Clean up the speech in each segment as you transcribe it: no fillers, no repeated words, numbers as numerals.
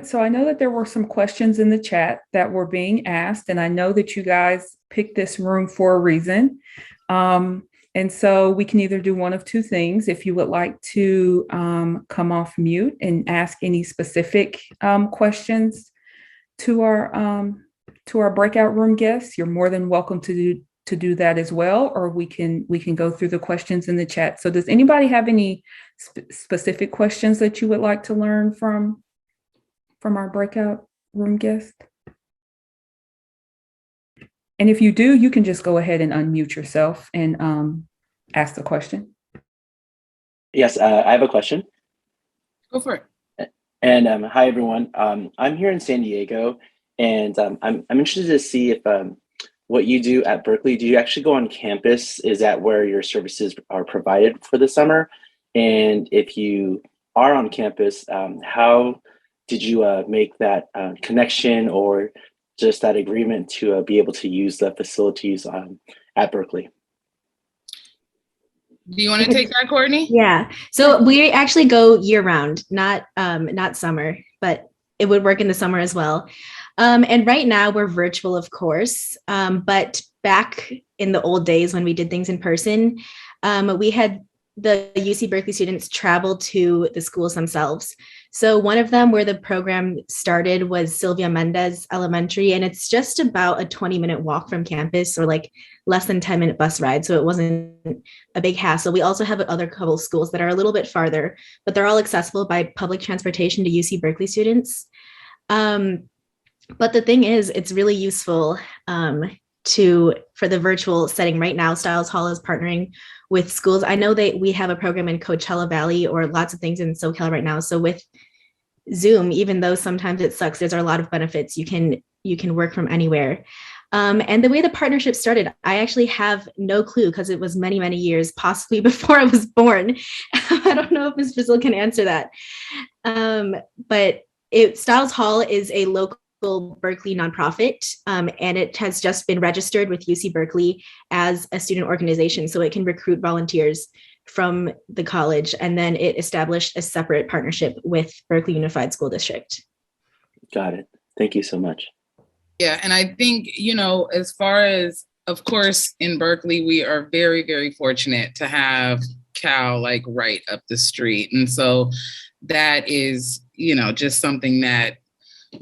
So I know that there were some questions in the chat that were being asked, and I know that you guys picked this room for a reason. Um, and so we can either do one of two things. If you would like to come off mute and ask any specific questions to our breakout room guests, you're more than welcome to do that as well. Or we can go through the questions in the chat. So does anybody have any specific questions that you would like to learn from our breakout room guest? And if you do, you can just go ahead and unmute yourself and ask the question. Yes, I have a question. Go for it. And hi, everyone. I'm here in San Diego, and I'm interested to see if what you do at Berkeley, do you actually go on campus? Is that where your services are provided for the summer? And if you are on campus, how did you make that connection or just that agreement to be able to use the facilities at Berkeley? Do you want to take that, Courtney? Yeah. So we actually go year round, not summer, but it would work in the summer as well. And right now we're virtual, of course. But back in the old days when we did things in person, we had the UC Berkeley students travel to the schools themselves. So one of them where the program started was Sylvia Mendez Elementary, and it's just about a 20-minute walk from campus, or like less than 10-minute bus ride. So it wasn't a big hassle. We also have other couple schools that are a little bit farther, but they're all accessible by public transportation to UC Berkeley students. But the thing is, it's really useful for the virtual setting. Right now, Stiles Hall is partnering with schools. I know that we have a program in Coachella Valley or lots of things in SoCal right now. So with Zoom, even though sometimes it sucks, there's a lot of benefits. You can work from anywhere. And the way the partnership started, I actually have no clue because it was many, many years, possibly before I was born. I don't know if Ms. Frizzle can answer that. But Stiles Hall is a local Berkeley nonprofit, and it has just been registered with UC Berkeley as a student organization, so it can recruit volunteers from the college, and then it established a separate partnership with Berkeley Unified School District. Got it. Thank you so much. Yeah, and I think, as far as, of course, in Berkeley, we are very, very fortunate to have Cal like right up the street. And so that is, just something that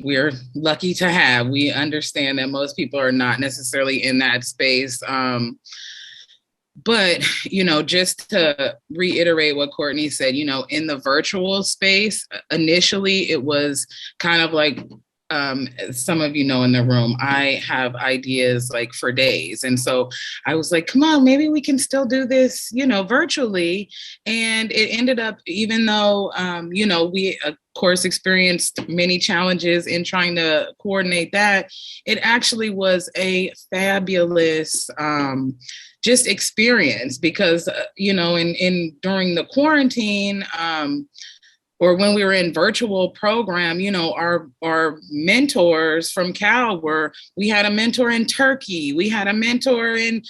we're lucky to have. We understand that most people are not necessarily in that space. But, just to reiterate what Courtney said, in the virtual space, initially it was kind of like, some of in the room, I have ideas like for days. And so I was like, come on, maybe we can still do this, virtually. And it ended up, even though, we, of course, experienced many challenges in trying to coordinate that, it actually was a fabulous just experience because, during the quarantine, or when we were in virtual program, our mentors from Cal we had a mentor in Turkey. We had a mentor in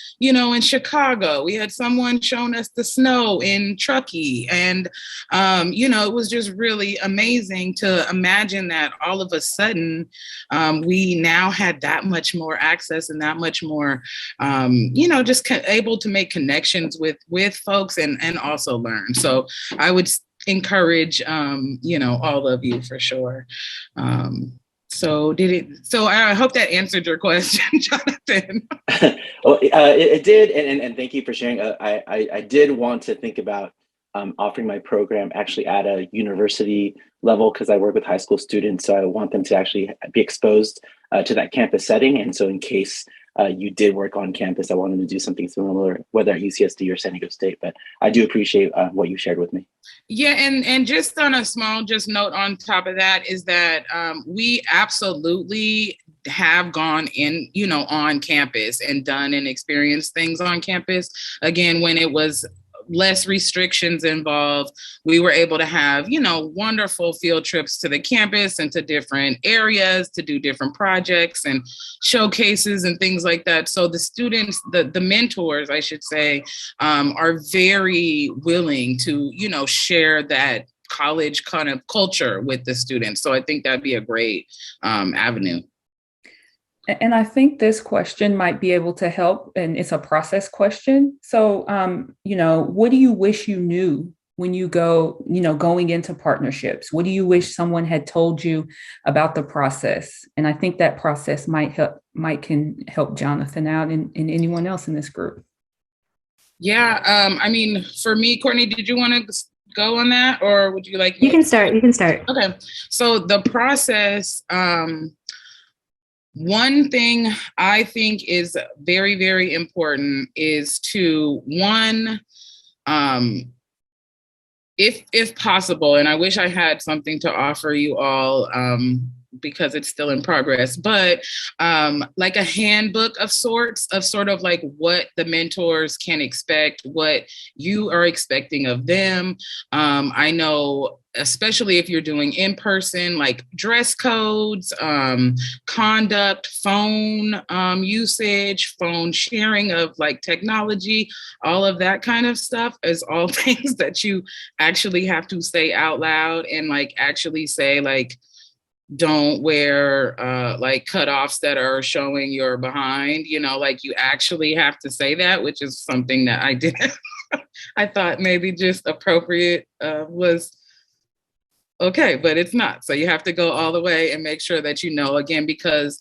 Chicago. We had someone showing us the snow in Truckee. And, it was just really amazing to imagine that all of a sudden we now had that much more access and that much more, just able to make connections with folks and also learn. So I would encourage all of you for sure. So I hope that answered your question, Jonathan. Well, it did, and thank you for sharing. I did want to think about offering my program actually at a university level because I work with high school students, so I want them to actually be exposed to that campus setting. And so in case you did work on campus, I wanted to do something similar, whether at UCSD or San Diego State. But I do appreciate what you shared with me. Yeah, and just on a small note on top of that is that we absolutely have gone in, on campus and done and experienced things on campus. Again, when it was less restrictions involved, we were able to have, wonderful field trips to the campus and to different areas to do different projects and showcases and things like that. So the students, the mentors, I should say, are very willing to, share that college kind of culture with the students. So I think that'd be a great avenue. And I think this question might be able to help, and it's a process question. So, what do you wish you knew when you going into partnerships? What do you wish someone had told you about the process? And I think that process can help Jonathan out and anyone else in this group. Yeah, for me, Courtney, did you want to go on that, or would you like me? You can start. Okay, so the process. One thing I think is very, very important is to if possible, and I wish I had something to offer you all because it's still in progress, but like a handbook of sorts of sort of like what the mentors can expect, what you are expecting of them. I know, especially if you're doing in person, like dress codes, conduct, phone usage, phone sharing of like technology, all of that kind of stuff is all things that you actually have to say out loud and like actually say like, don't wear like cutoffs that are showing your behind, like you actually have to say that, which is something that I didn't. I thought maybe just appropriate was okay, but it's not. So you have to go all the way and make sure that again, because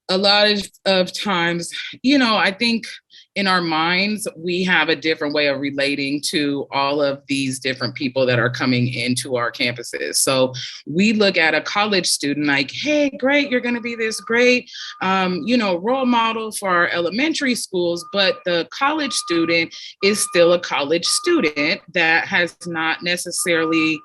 a lot of times, I think in our minds, we have a different way of relating to all of these different people that are coming into our campuses. So we look at a college student like, hey, great, you're going to be this great, role model for our elementary schools. But the college student is still a college student that has not necessarily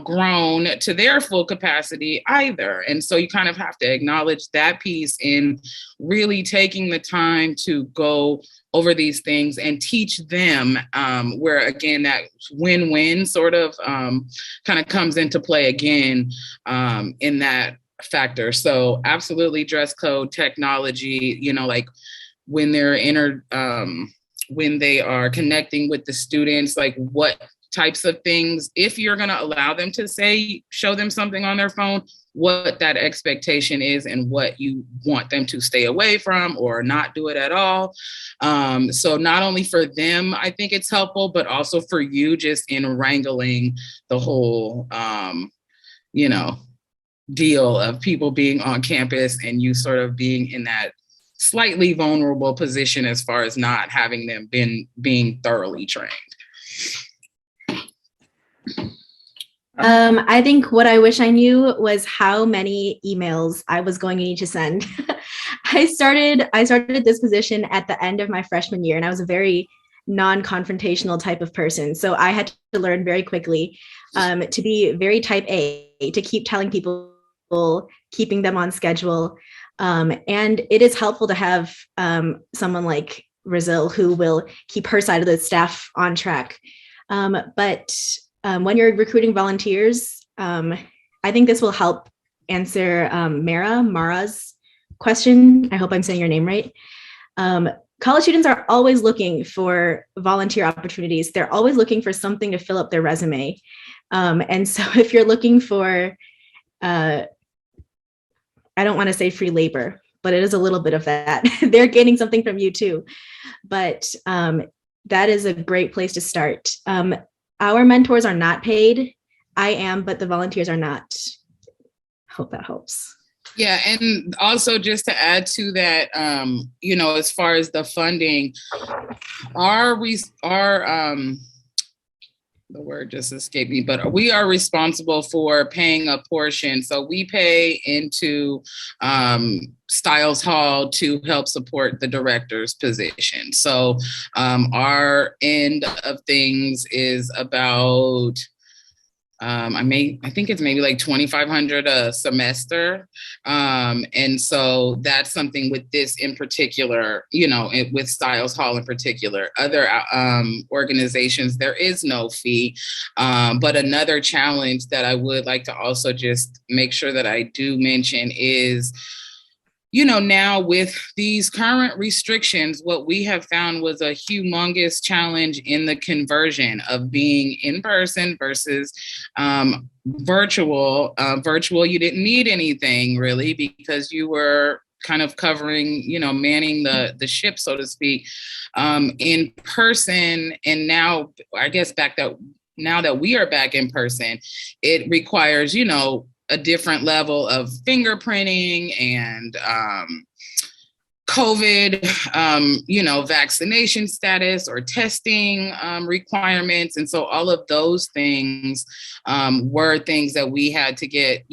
grown to their full capacity either. And so you kind of have to acknowledge that piece in really taking the time to go over these things and teach them where, again, that win-win sort of kind of comes into play again in that factor. So absolutely dress code, technology, like when they're when they are connecting with the students, like what types of things, if you're going to allow them to show them something on their phone, what that expectation is and what you want them to stay away from or not do it at all. So not only for them, I think it's helpful, but also for you just in wrangling the whole, deal of people being on campus and you sort of being in that slightly vulnerable position as far as not having them being thoroughly trained. I think what I wish I knew was how many emails I was going to need to send. I started this position at the end of my freshman year, and I was a very non-confrontational type of person. So I had to learn very quickly to be very type A, to keep telling people, keeping them on schedule. And it is helpful to have someone like Rizal who will keep her side of the staff on track. But when you're recruiting volunteers, I think this will help answer Mara's question. I hope I'm saying your name right. College students are always looking for volunteer opportunities. They're always looking for something to fill up their resume. And so if you're looking for, I don't want to say free labor, but it is a little bit of that. They're getting something from you too. But that is a great place to start. Our mentors are not paid. I am, but the volunteers are not. Hope that helps. Yeah, and also just to add to that, as far as the funding, the word just escaped me, but we are responsible for paying a portion. So we pay into Stiles Hall to help support the director's position. So our end of things is about, I think it's maybe like $2,500 a semester. And so that's something with this in particular, with Stiles Hall in particular. Other organizations, there is no fee. But another challenge that I would like to also just make sure that I do mention is now with these current restrictions, what we have found was a humongous challenge in the conversion of being in person versus virtual. Virtual, you didn't need anything really because you were kind of covering, manning the ship, so to speak, in person. And now, I guess now that we are back in person, it requires, a different level of fingerprinting and COVID, vaccination status or testing requirements. And so all of those things were things that we had to get,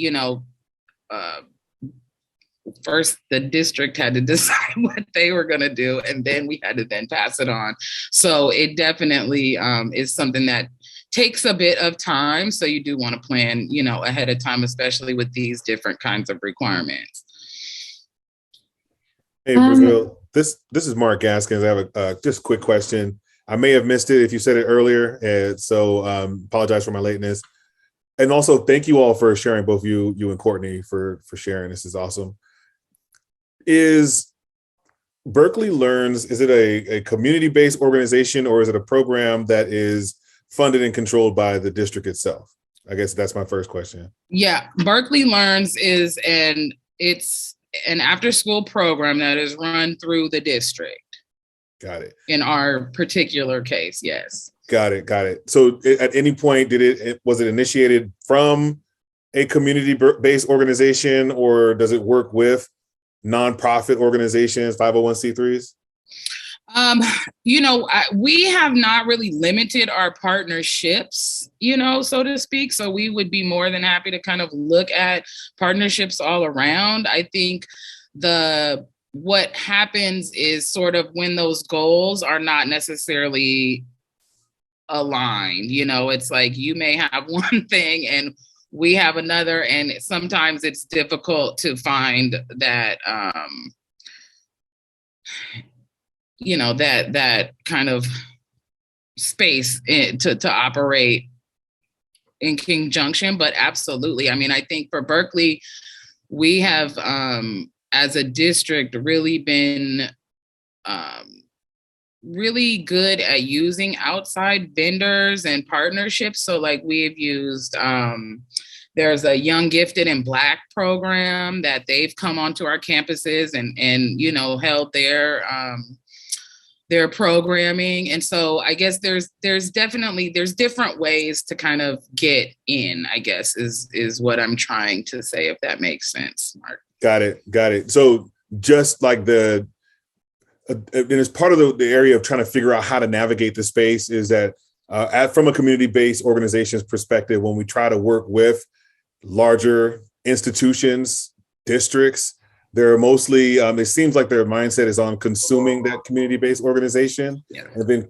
first the district had to decide what they were going to do, and then we had to then pass it on. So it definitely is something that takes a bit of time. So you do want to plan, ahead of time, especially with these different kinds of requirements. Hey, Brazil, this is Mark Gaskins. I have a just a quick question. I may have missed it if you said it earlier, and so apologize for my lateness. And also, thank you all for sharing, both you and Courtney, for sharing. This is awesome. Is Berkeley Learns, is it a community-based organization, or is it a program that is funded and controlled by the district itself? I guess that's my first question. Yeah, Berkeley Learns it's an after-school program that is run through the district. Got it. In our particular case, yes. Got it. So at any point, was it initiated from a community-based organization, or does it work with nonprofit organizations, 501c3s? We have not really limited our partnerships, so to speak. So we would be more than happy to kind of look at partnerships all around. I think what happens is sort of when those goals are not necessarily aligned, it's like you may have one thing and we have another, and sometimes it's difficult to find that, that kind of space to operate in conjunction. But absolutely, I mean, I think for Berkeley, we have, as a district, really been really good at using outside vendors and partnerships. So like we've used, there's a Young Gifted and Black program that they've come onto our campuses and held their programming. And so I guess there's different ways to kind of get in, I guess is what I'm trying to say, if that makes sense, Mark. Got it. So just like and it's part of the area of trying to figure out how to navigate the space is that from a community-based organization's perspective, when we try to work with larger institutions, districts, they're mostly, it seems like their mindset is on consuming that community-based organization, yeah, and then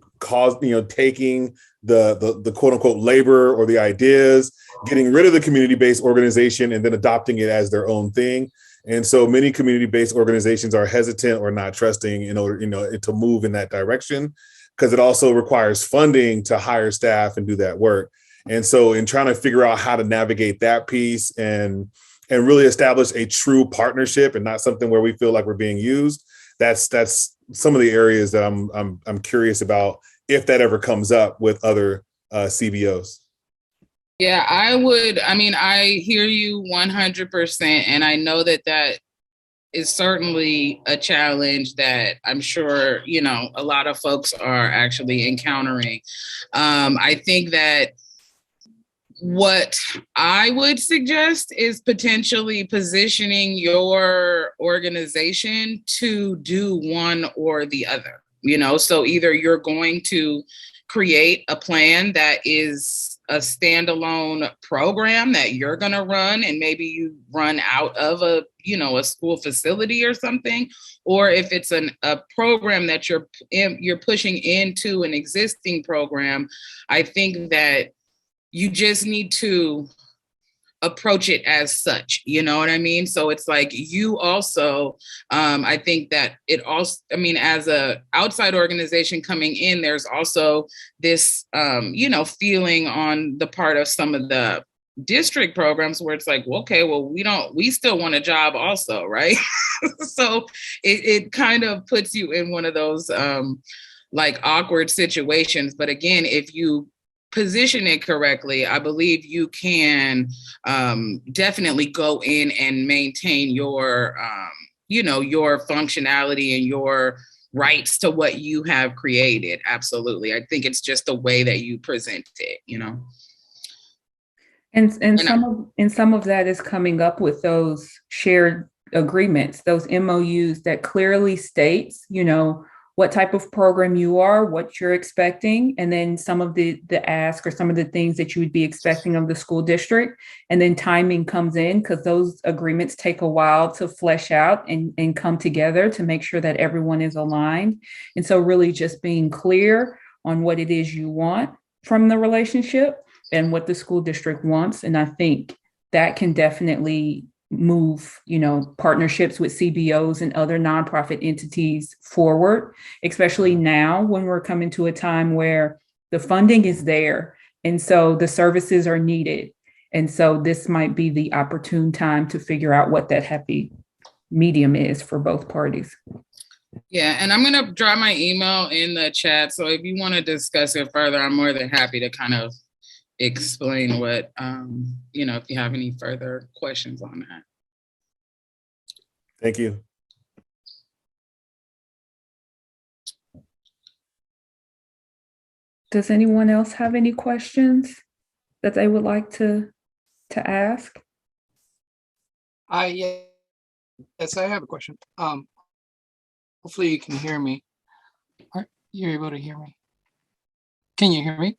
taking the quote unquote labor or the ideas, getting rid of the community-based organization and then adopting it as their own thing. And so many community-based organizations are hesitant or not trusting in order, to move in that direction, because it also requires funding to hire staff and do that work. And so in trying to figure out how to navigate that piece and really establish a true partnership and not something where we feel like we're being used, that's some of the areas that I'm curious about, if that ever comes up with other CBOs. Yeah, I hear you 100%. And I know that is certainly a challenge that I'm sure, a lot of folks are actually encountering. I think that what I would suggest is potentially positioning your organization to do one or the other, so either you're going to create a plan that is a standalone program that you're going to run, and maybe you run out of a school facility or something, or if it's a program that you're pushing into an existing program, I think that you just need to approach it as such, you know what I mean? So it's like you also, I think that it also, as a outside organization coming in, there's also this, feeling on the part of some of the district programs where it's like, well, okay, well, we still want a job also, right? So it kind of puts you in one of those like awkward situations. But again, if you position it correctly, I believe you can definitely go in and maintain your, your functionality and your rights to what you have created. Absolutely. I think it's just the way that you present it. And some of that is coming up with those shared agreements, those MOUs that clearly states, what type of program you are, what you're expecting, and then some of the ask or some of the things that you would be expecting of the school district. And then timing comes in because those agreements take a while to flesh out and come together to make sure that everyone is aligned. And so really just being clear on what it is you want from the relationship and what the school district wants. And I think that can definitely move, partnerships with CBOs and other nonprofit entities forward, especially now when we're coming to a time where the funding is there. And so the services are needed. And so this might be the opportune time to figure out what that happy medium is for both parties. Yeah, and I'm going to drop my email in the chat. So if you want to discuss it further, I'm more than happy to kind of explain what, if you have any further questions on that. Thank you. Does anyone else have any questions that they would like to ask? Yes, I have a question. Hopefully you can hear me. You're able to hear me. Can you hear me?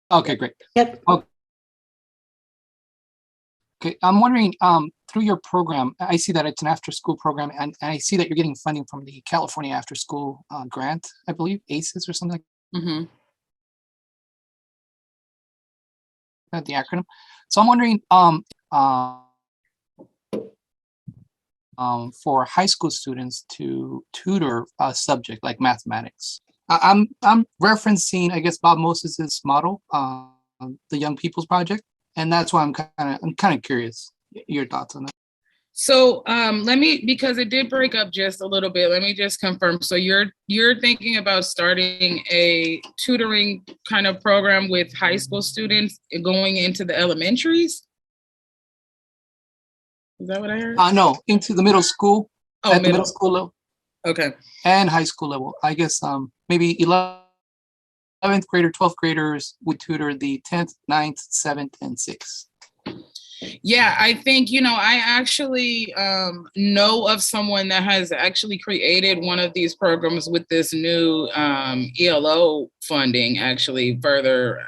Okay, great. Yep. Okay, I'm wondering, through your program, I see that it's an after-school program, and I see that you're getting funding from the California After-School Grant, I believe, ACES or something. Mm-hmm. Not the acronym. So I'm wondering, for high school students to tutor a subject like mathematics. I'm referencing, I guess, Bob Moses's model, the Young People's Project, and that's why I'm kind of curious your thoughts on that. So because it did break up just a little bit, let me just confirm. So you're thinking about starting a tutoring kind of program with high school students going into the elementaries? Is that what I heard? No, into the middle school. Oh, at the middle school level. Okay. And high school level. I guess maybe 11th grader, 12th graders would tutor the 10th, 9th, 7th, and 6th. Yeah, I think, I actually know of someone that has actually created one of these programs with this new ELO funding, actually further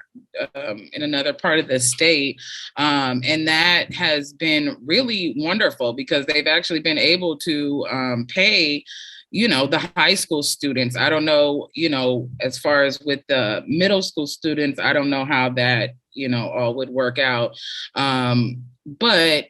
in another part of the state. And that has been really wonderful because they've actually been able to pay the high school students. I don't know, as far as with the middle school students, I don't know how that, all would work out. But,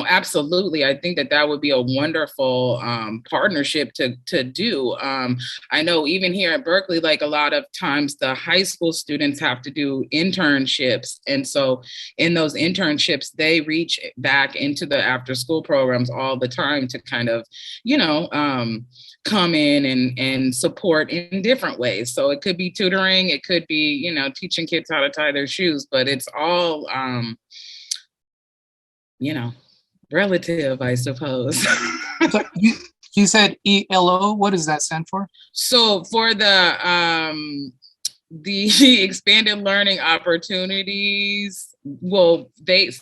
absolutely, I think that would be a wonderful partnership to do. I know even here at Berkeley, like a lot of times the high school students have to do internships. And so in those internships, they reach back into the after school programs all the time to kind of, come in and support in different ways. So it could be tutoring, it could be, teaching kids how to tie their shoes, but it's all, relative, I suppose. So you said ELO, what does that stand for? So for the expanded learning opportunities, well,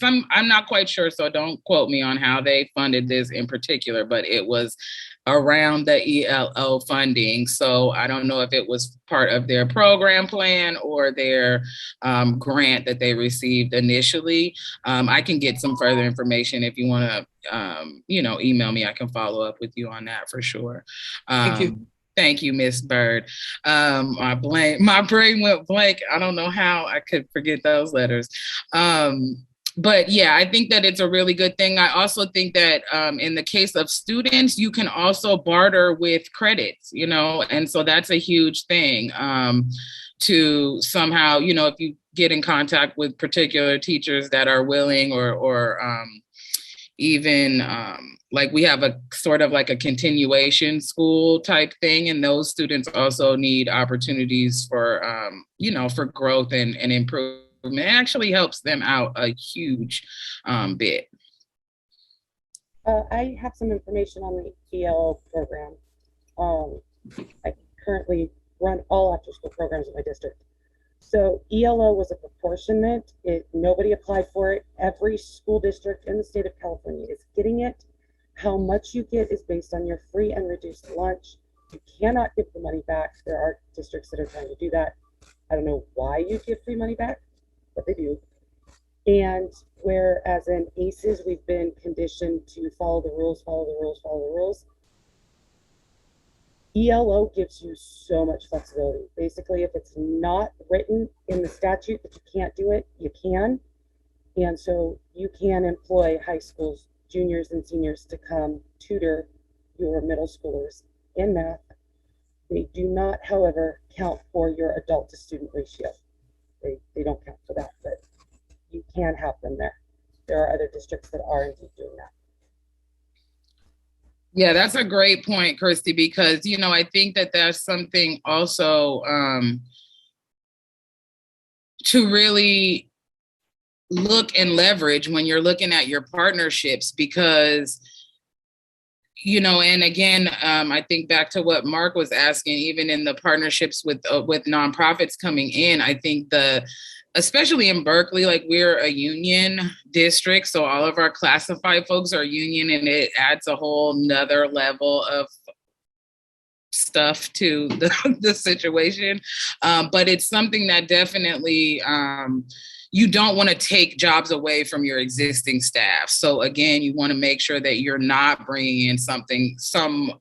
I'm not quite sure, so don't quote me on how they funded this in particular, but it was around the ELO funding. So I don't know if it was part of their program plan or their grant that they received initially. I can get some further information if you want to, email me. I can follow up with you on that for sure. Thank you. Thank you, Miss Bird. My brain went blank. I don't know how I could forget those letters. But yeah, I think that it's a really good thing. I also think that in the case of students, you can also barter with credits, and so that's a huge thing to somehow, if you get in contact with particular teachers that are willing or even like we have a sort of like a continuation school type thing. And those students also need opportunities for, for growth and improvement. It actually helps them out a huge bit. I have some information on the ELO program. I currently run all after school programs in my district. So ELO was a proportionment. Nobody applied for it. Every school district in the state of California is getting it. How much you get is based on your free and reduced lunch. You cannot give the money back. There are districts that are trying to do that. I don't know why you give free money back, but they do. And whereas in ACEs, we've been conditioned to follow the rules, follow the rules, follow the rules. ELO gives you so much flexibility. Basically, if it's not written in the statute that you can't do it, you can. And so you can employ high schools, juniors and seniors to come tutor your middle schoolers in math. They do not, however, count for your adult to student ratio. They don't count for that, but you can have them there. There are other districts that are indeed doing that. Yeah, that's a great point, Kirsty, because, I think that that's something also to really look and leverage when you're looking at your partnerships, because, and again, I think back to what Mark was asking, even in the partnerships with nonprofits coming in, I think especially in Berkeley, like we're a union district, so all of our classified folks are union, and it adds a whole nother level of stuff to the situation. But it's something that definitely you don't want to take jobs away from your existing staff. So again, you want to make sure that you're not bringing in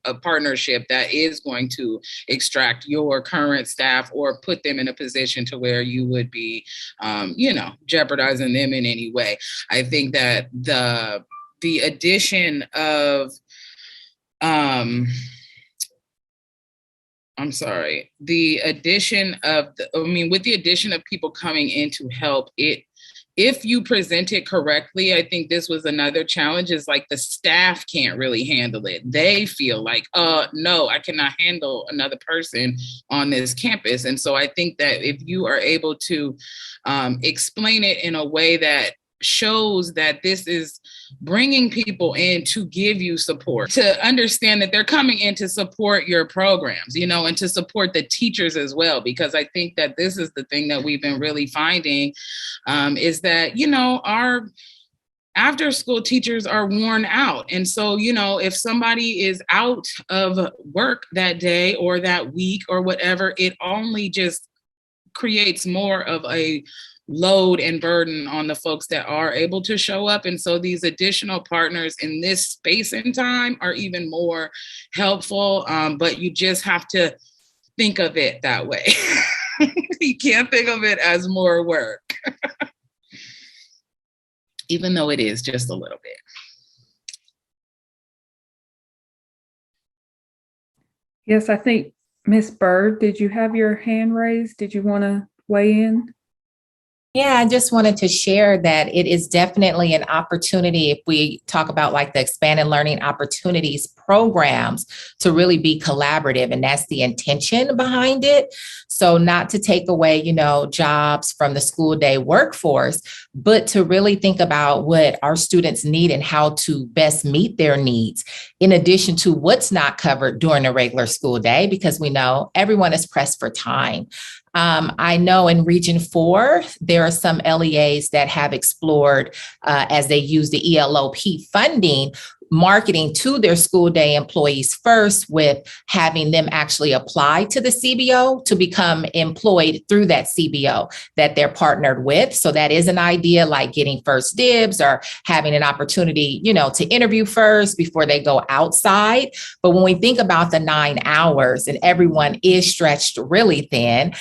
a partnership that is going to extract your current staff or put them in a position to where you would be, jeopardizing them in any way. I think that the addition of, with the addition of people coming in to help, if you present it correctly, I think this was another challenge, is like the staff can't really handle it. They feel like, no, I cannot handle another person on this campus. And so I think that if you are able to explain it in a way that shows that this is bringing people in to give you support, to understand that they're coming in to support your programs, and to support the teachers as well. Because I think that this is the thing that we've been really finding is that, our after school teachers are worn out. And so, if somebody is out of work that day or that week or whatever, it only just creates more of a load and burden on the folks that are able to show up. And so these additional partners in this space and time are even more helpful. But you just have to think of it that way. You can't think of it as more work, even though it is just a little bit. Yes, I think Miss Bird, did you have your hand raised? Did you want to weigh in? Yeah, I just wanted to share that it is definitely an opportunity, if we talk about like the expanded learning opportunities programs, to really be collaborative. And that's the intention behind it. So not to take away, jobs from the school day workforce, but to really think about what our students need and how to best meet their needs, in addition to what's not covered during a regular school day, because we know everyone is pressed for time. I know in Region 4, there are some LEAs that have explored, as they use the ELOP funding, marketing to their school day employees first, with having them actually apply to the CBO to become employed through that CBO that they're partnered with. So that is an idea, like getting first dibs or having an opportunity, to interview first before they go outside. But when we think about the 9 hours and everyone is stretched really thin,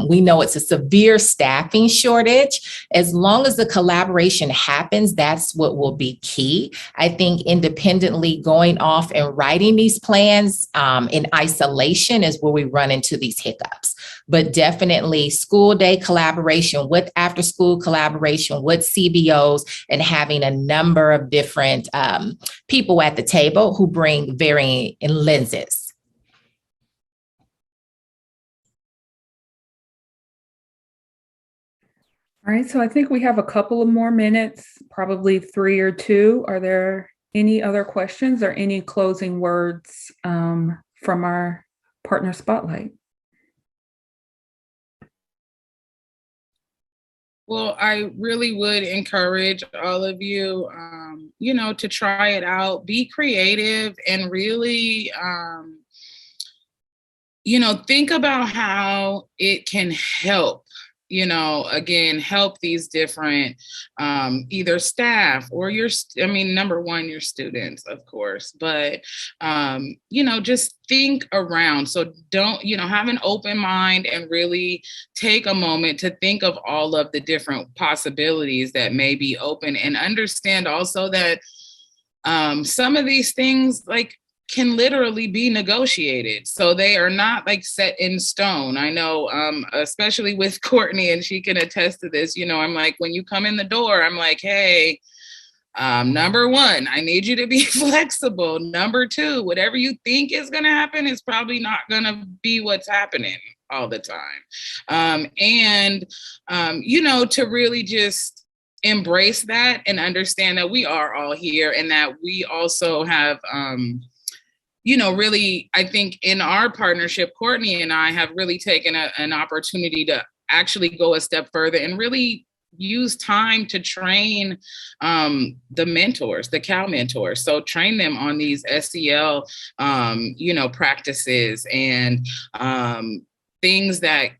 we know it's a severe staffing shortage. As long as the collaboration happens, that's what will be key. I think independently going off and writing these plans in isolation is where we run into these hiccups. But definitely school day collaboration with after school collaboration with CBOs and having a number of different people at the table who bring varying lenses. All right, so I think we have a couple of more minutes, probably 3 or 2. Are there any other questions or any closing words from our partner spotlight? Well, I really would encourage all of you, to try it out, be creative, and really, think about how it can help. Again, help these different either staff or number one, your students, of course, but, just think around. So don't, have an open mind and really take a moment to think of all of the different possibilities that may be open, and understand also that some of these things can literally be negotiated. So they are not set in stone. I know, especially with Courtney, and she can attest to this, I'm like, when you come in the door, I'm like, hey, number one, I need you to be flexible. Number two, whatever you think is going to happen is probably not going to be what's happening all the time. To really just embrace that and understand that we are all here, and that we also have, really, I think in our partnership, Courtney and I have really taken an opportunity to actually go a step further and really use time to train the mentors, the Cal mentors. So train them on these SEL, practices and things that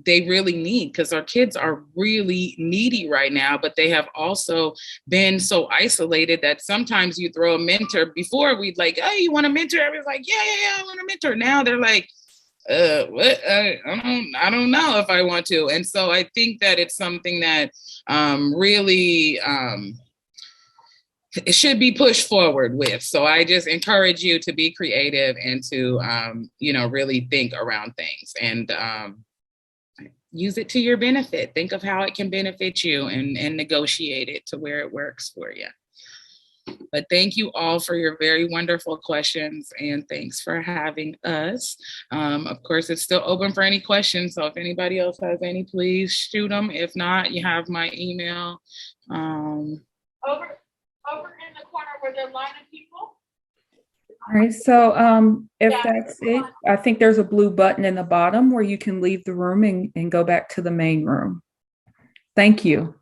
they really need, because our kids are really needy right now, but they have also been so isolated that sometimes you throw a mentor. Before we'd like, oh, you want a mentor? Everybody's like, yeah, I want a mentor. Now they're like, what? I don't know if I want to. And so I think that it's something that really it should be pushed forward with. So I just encourage you to be creative and to, really think around things and use it to your benefit. Think of how it can benefit you and negotiate it to where it works for you. But thank you all for your very wonderful questions, and thanks for having us. Of course, it's still open for any questions. So if anybody else has any, please shoot them. If not, you have my email. Over in the corner where there are a line of people. All right, so if that's it, I think there's a blue button in the bottom where you can leave the room and go back to the main room. Thank you.